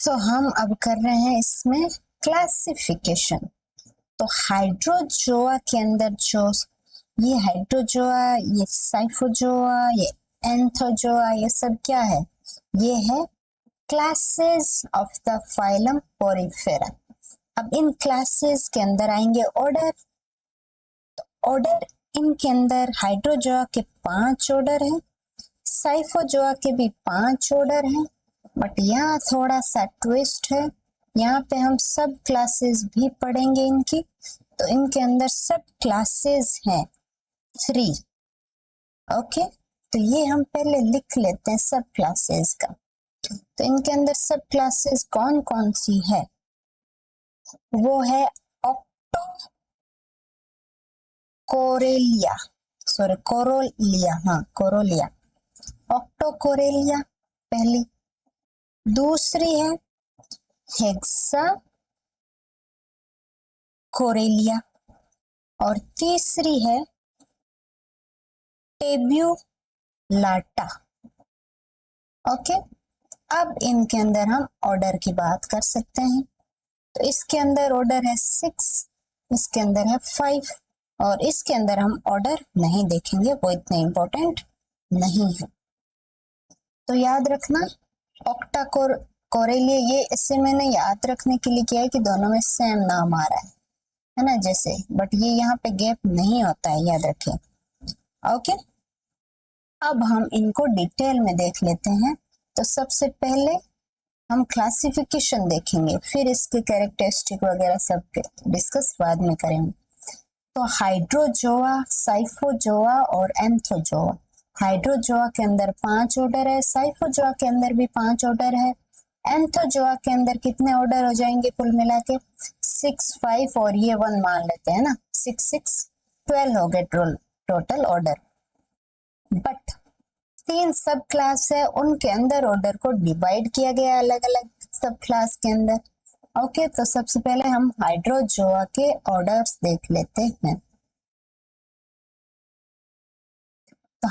तो हम अब कर रहे हैं इसमें क्लासिफिकेशन। तो हाइड्रोजोआ के अंदर जो ये हाइड्रोजोआ, ये साइफोजोआ, ये एंथोजोआ, ये सब क्या है? ये है classes of the phylum Porifera. अब इन क्लासेस के अंदर आएंगे ऑर्डर। ऑर्डर इनके अंदर हाइड्रोजोआ के 5 ऑर्डर हैं, साइफोजोआ के भी 5 ऑर्डर हैं, बट यहाँ थोड़ा सा ट्विस्ट है। यहाँ पे हम सब क्लासेस भी पढ़ेंगे इनकी। तो इनके अंदर सब क्लासेस हैं 3। ओके, तो ये हम पहले लिख लेते हैं सब क्लासेस का। तो इनके अंदर सब क्लासेस कौन कौन सी है? वो है ऑक्टो कोरेलिया, सॉरी कोरोलिया, हाँ कोरोलिया, ऑक्टो कोरेलिया पहली। दूसरी है हेक्सा कोरेलिया और तीसरी है टेब्यूलाटा। ओके, अब इनके अंदर हम ऑर्डर की बात कर सकते हैं। तो इसके अंदर ऑर्डर है 6, इसके अंदर है 5 और इसके अंदर हम ऑर्डर नहीं देखेंगे, वो इतने इंपॉर्टेंट नहीं है। तो याद रखना ऑक्टा कोरेलिया, ये इससे मैंने याद रखने के लिए किया है कि दोनों में सेम नाम आ रहा है ना, जैसे, बट ये यहाँ पे गैप नहीं होता है, याद रखें। ओके, अब हम इनको डिटेल में देख लेते हैं। तो सबसे पहले हम क्लासिफिकेशन देखेंगे, फिर इसके कैरेक्टरिस्टिक वगैरह सब डिस्कस बाद में करेंगे। तो हाइड्रोजोआ, साइफोजोआ और एंथोजोआ। हाइड्रोजोआ के अंदर 5 ऑर्डर है, साइफोजोआ के अंदर भी 5 ऑर्डर है, एंथोजोआ के अंदर कितने ऑर्डर हो जाएंगे कुल मिला के? 6, 5 और ये 1 मान लेते हैं ना, 6, 6, 12 हो गए टोटल ऑर्डर। बट 3 सब क्लास है, उनके अंदर ऑर्डर को डिवाइड किया गया अलग अलग सब क्लास के अंदर। ओके, तो सबसे पहले हम हाइड्रोजोआ के ऑर्डर्स देख लेते हैं। तो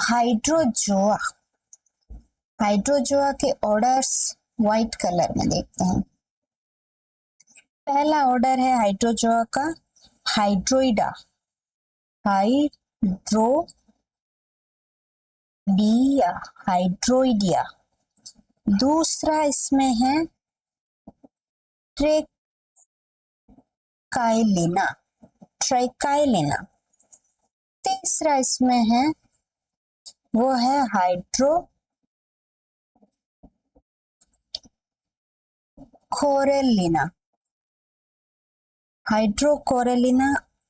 हाइड्रोजोआ के ऑर्डर्स व्हाइट कलर में देखते हैं। पहला ऑर्डर है हाइड्रोजोआ का हाइड्रोइडा, हाइड्रोइडिया। दूसरा इसमें है ट्राइकाइलिना। तीसरा इसमें है वो है हाइड्रोकोरेलिना।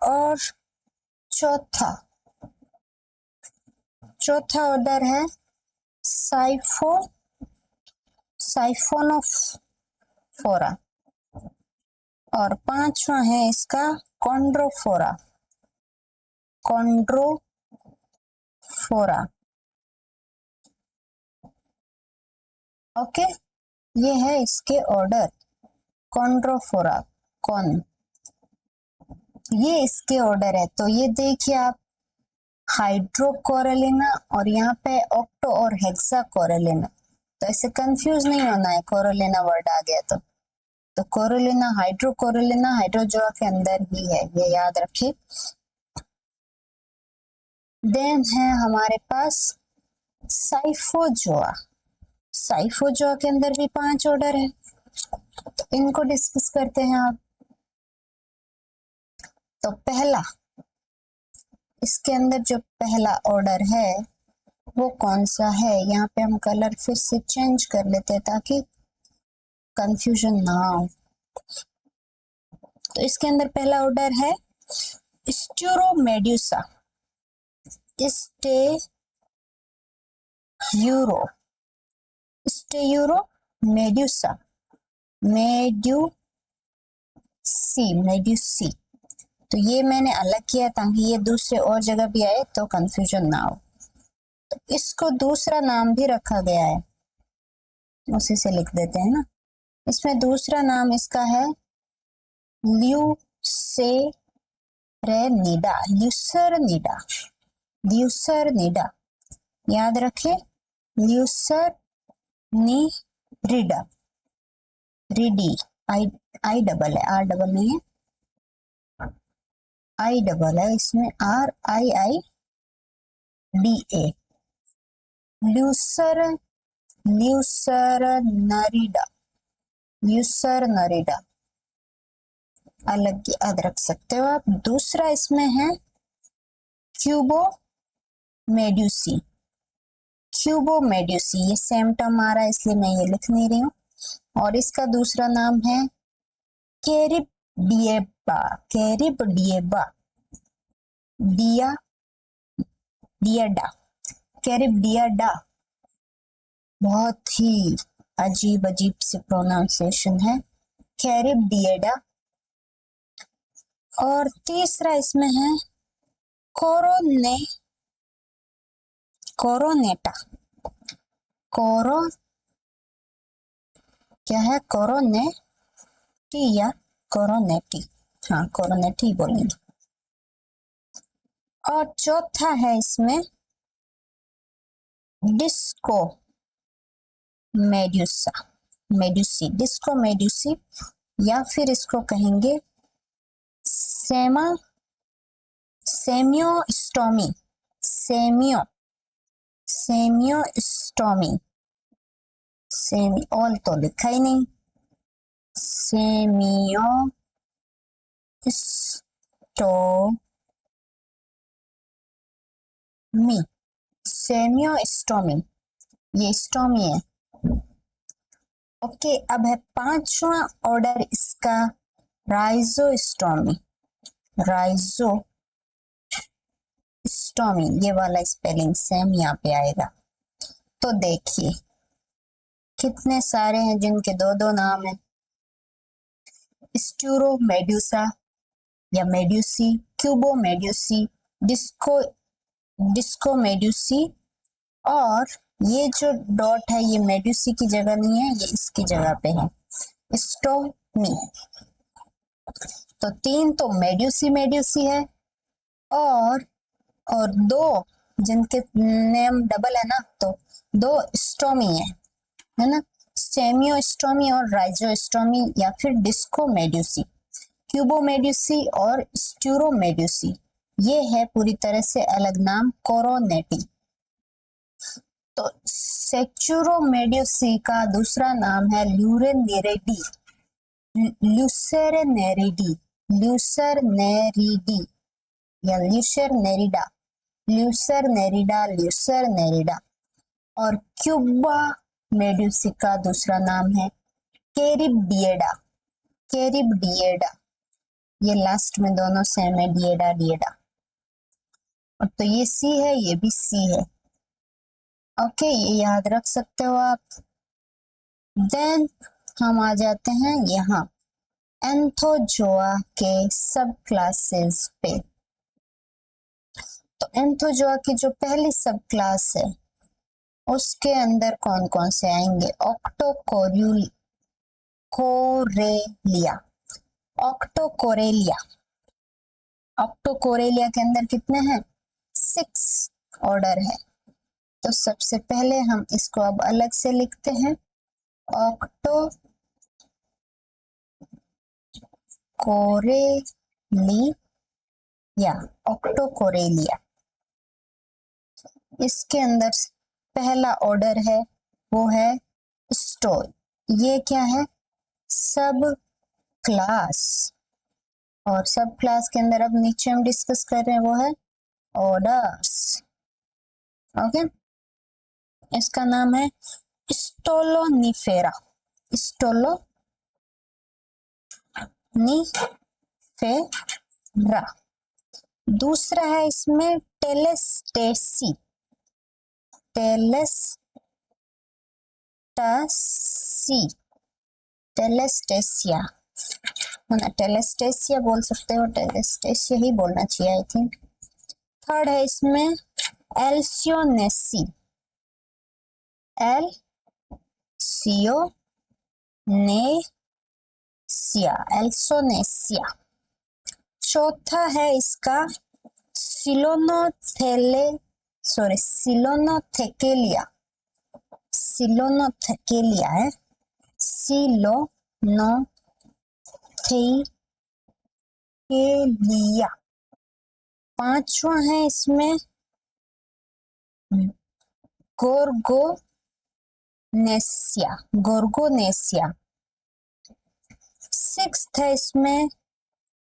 और चौथा ऑर्डर है साइफोनोफोरा और 5वां है इसका कॉन्ड्रोफोरा। ओके, ये है इसके ऑर्डर कॉन्ड्रोफोरा ये इसके ऑर्डर है। तो ये देखिए आप, हाइड्रोकोरेलिना और यहाँ पे ऑक्टो और हेक्सा कोरेलिना। तो ऐसे कंफ्यूज नहीं होना है, कोरेलिना वर्ड आ गया तो कोरेलिना, हाइड्रोकोरेलिना हाइड्रोजोआ के अंदर ही है, ये याद रखिए। देन है हमारे पास साइफोजोआ। साइफोजोआ के अंदर भी 5 ऑर्डर है, तो इनको डिस्कस करते हैं आप। तो पहला, इसके अंदर जो पहला ऑर्डर है वो कौन सा है? यहाँ पे हम कलर फिर से चेंज कर लेते हैं ताकि कंफ्यूजन ना हो। तो इसके अंदर पहला ऑर्डर है स्ट्यूरोमेड्यूसा, मेड्यूसा, मेड्यूसी। तो ये मैंने अलग किया ताकि ये दूसरे और जगह भी आए तो कंफ्यूजन ना हो। तो इसको दूसरा नाम भी रखा गया है, उसी से लिख देते हैं ना। इसमें दूसरा नाम इसका है ल्यूसरनिडा। याद रखें, ल्यूसरनिरिडा। रिडी, आई आई डबल है, आर डबल नहीं है, आई डबल है इसमें, are I I D A, ल्यूसर, ल्यूसर नरिडा, ल्यूसर नरिडा, अलग याद रख सकते हो आप। दूसरा इसमें है क्यूबो मेड्यूसी, क्यूबो मेड्यूसी, ये सेम टर्म आ रहा है इसलिए मैं ये लिख नहीं रही हूँ। और इसका दूसरा नाम है कैरिबडिएबा, कैरिबडिएबा, डिया डियाडा, कैरिबडियाडा, बहुत ही अजीब अजीब से प्रोनाउंसिएशन है, कैरिबडिएडा। और तीसरा इसमें है कोरोनेटा, कोरो क्या है, कोरोनेटी या कोरोनेटी, हाँ कोरोनेटी बोलेंगे। और चौथा है इसमें disco medusa, medusae, disco medusae, या फिर इसको कहेंगे सेमियोस्टोमी, सेमियोस्टोमी, सेमी ऑल तो लिखा ही नहीं, सेमियोस्टोमी, सेमियोस्टोमी, ये स्टोमी है। ओके, अब है पांचवा ऑर्डर इसका राइजोस्टोमी, राइजोस्टोमी, ये वाला स्पेलिंग सेम यहाँ पे आएगा। तो देखिए कितने सारे हैं जिनके दो दो नाम है, स्टूरो मेड्यूसा या मेड्यूसी, क्यूबो मेड्यूसी, डिस्को मेड्यूसी, और ये जो डॉट है ये मेड्यूसी की जगह नहीं है, ये इसकी जगह पे है, स्टोमी। तो तीन तो मेड्यूसी मेड्यूसी है, और दो जिनके नेम डबल है ना, तो दो स्टोमी है ना, सेमियोस्टोमी और राइजोस्टोमी, या फिर डिस्को मेड्यूसी, क्यूबो मेड्यूसी और स्टूरो मेड्यूसी। ये है पूरी तरह से अलग नाम कोरोनेटी। तो सेचुरोमेड्यूसी का दूसरा नाम है ल्यूरेनेरिडी, ल्यूसेरेनेरिडी, ल्यूसरनेरिडी या ल्यूसरनेरिडा, ल्यूसरनेरिडा, ल्यूसरनेरिडा। और क्यूबा मेड्यूसी का दूसरा नाम है कैरिबडिएडा, कैरिबडिएडा, ये लास्ट में दोनों सेम है, डिएडा डिएडा। और तो ये सी है, ये भी सी है। ओके, ये याद रख सकते हो आप। देन हम आ जाते हैं यहाँ एंथोजोआ के सब क्लासेस पे। तो एंथोजोआ की जो पहली सब क्लास है उसके अंदर कौन कौन से आएंगे, ऑक्टोकोरेलिया, ऑक्टोकोरेलिया, ऑक्टोकोरेलिया के अंदर कितने हैं, 6 ऑर्डर है। तो सबसे पहले हम इसको अब अलग से लिखते हैं, ऑक्टोकोरेलिया, ऑक्टोकोरेलिया। इसके अंदर पहला ऑर्डर है वो है स्टोर, ये क्या है, सब क्लास। और सब क्लास के अंदर अब नीचे हम डिस्कस कर रहे हैं वो है ऑर्डर्स। ओके, इसका नाम है स्टोलोनिफेरा, स्टोलोनिफेरा। दूसरा है इसमें टेलेस्टेसी, टेलेस्टेसिया, टेलेस्टेसिया बोल सकते हो, टेलेस्टेसिया ही बोलना चाहिए आई थिंक। थर्ड है इसमें एल्सियोनेसी, एल्सोनेसिया। चौथा है इसका सिलोनोथेकेलिया, सिलोनोथेकेलिया है, सिलोनोथेकेलिया, नोथेलिया। पांचवा है इसमें गोर्गोनेसिया, गोर्गोनेसिया। सिक्स्थ है इसमें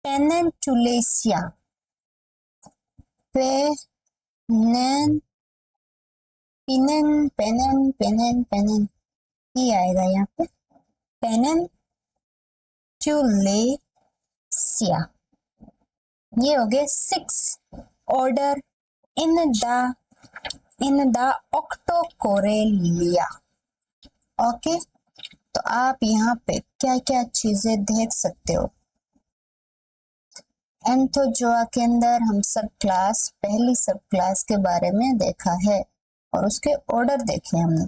पेनेंटुलेसिया, पेनेन पेनेन पेनेन पेनेन पेनेन ये आएगा यहाँ पे, पेनेंटुलेसिया। ये हो गए 6 ऑर्डर इन द ऑक्टोकोरेलिया। ओके, तो आप यहाँ पे क्या क्या चीजें देख सकते हो। एंथोजोआ के अंदर हम सब क्लास, पहली सब क्लास के बारे में देखा है और उसके ऑर्डर देखे हमने,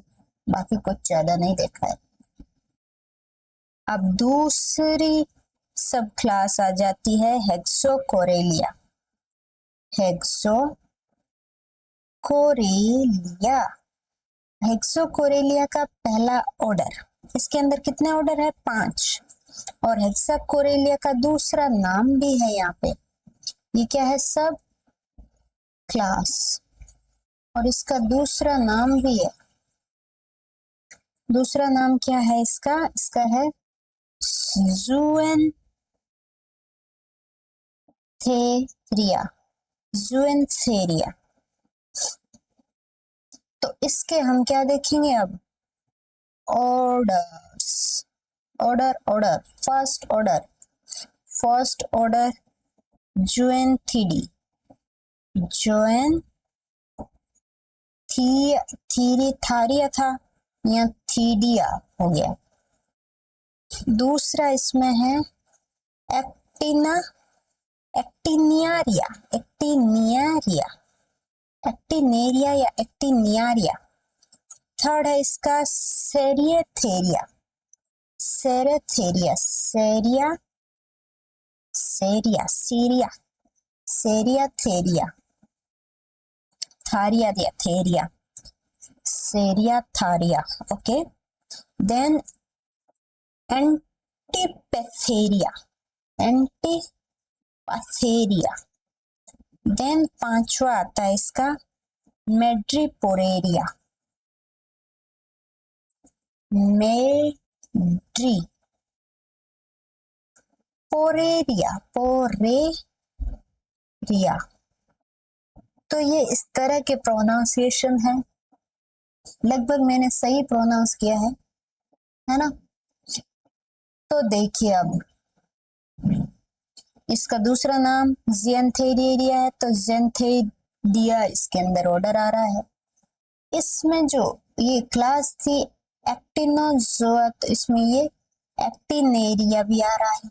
बाकी कुछ ज्यादा नहीं देखा है। अब दूसरी सब क्लास आ जाती है हेक्सोकोरेलिया। हेक्सोकोरेलिया, हेक्सोकोरेलिया का पहला ऑर्डर, इसके अंदर कितने ऑर्डर है? 5। और हेक्साकोरेलिया का दूसरा नाम भी है यहाँ पे, ये क्या है? सब क्लास। और इसका दूसरा नाम भी है, दूसरा नाम क्या है इसका? इसका है ज़ूएंथेरिया, ज़ूएंथेरिया। तो इसके हम क्या देखेंगे अब? Orders, order. First order ज़ूएंथिडी, Tharia था, या थीडिया हो गया। दूसरा इसमें है एक्टिनेरिया या एक्टिनियारिया। थर्ड है इसका सेरिया, सेरिया थारिया। Okay, then Antipatharia. देन पांचवा आता है इसका मेड्रीपोरेरिया, पोरेरिया। तो ये इस तरह के प्रोनाउंसिएशन है, लगभग मैंने सही प्रोनाउंस किया है ना? तो देखिए अब इसका दूसरा नाम ज़ेंथेरिया है, तो ज़ेंथेरिया इसके अंदर ऑर्डर आ रहा है। इसमें जो ये क्लास थी एक्टिनोज़ोआ, तो इसमें ये एक्टिनेरिया भी आ रहा है,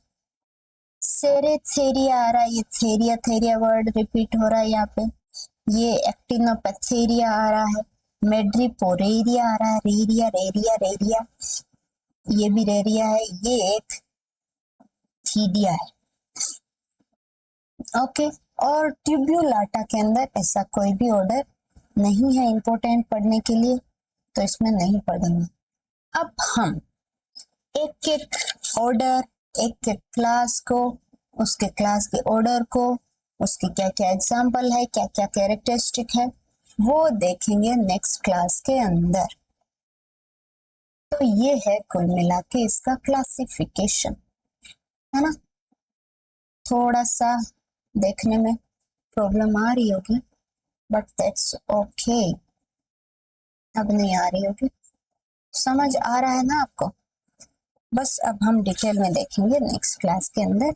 सेरेथेरिया आ रहा है, ये थेरिया वर्ड रिपीट हो रहा है यहाँ पे। ये एक्टिनोपैथेरिया आ रहा है, मेड्रीपोरेरिया आ रहा है, रेरिया, ये भी रेरिया है, ये एक थीडिया है। ओके, और ट्यूब्यूलाटा के अंदर ऐसा कोई भी ऑर्डर नहीं है इम्पोर्टेंट पढ़ने के लिए, तो इसमें नहीं पढ़ेंगे। अब हम एक एक ऑर्डर, एक एक क्लास को, उसके क्लास के ऑर्डर को, उसकी क्या क्या एग्जाम्पल है, क्या क्या कैरेक्टरिस्टिक है, वो देखेंगे नेक्स्ट क्लास के अंदर। तो ये है कुल मिला के इसका क्लासिफिकेशन, है ना? थोड़ा सा देखने में प्रॉब्लम आ रही होगी, बट दैट्स ओके। अब नहीं आ रही होगी, समझ आ रहा है ना आपको? बस अब हम डिटेल में देखेंगे नेक्स्ट क्लास के अंदर।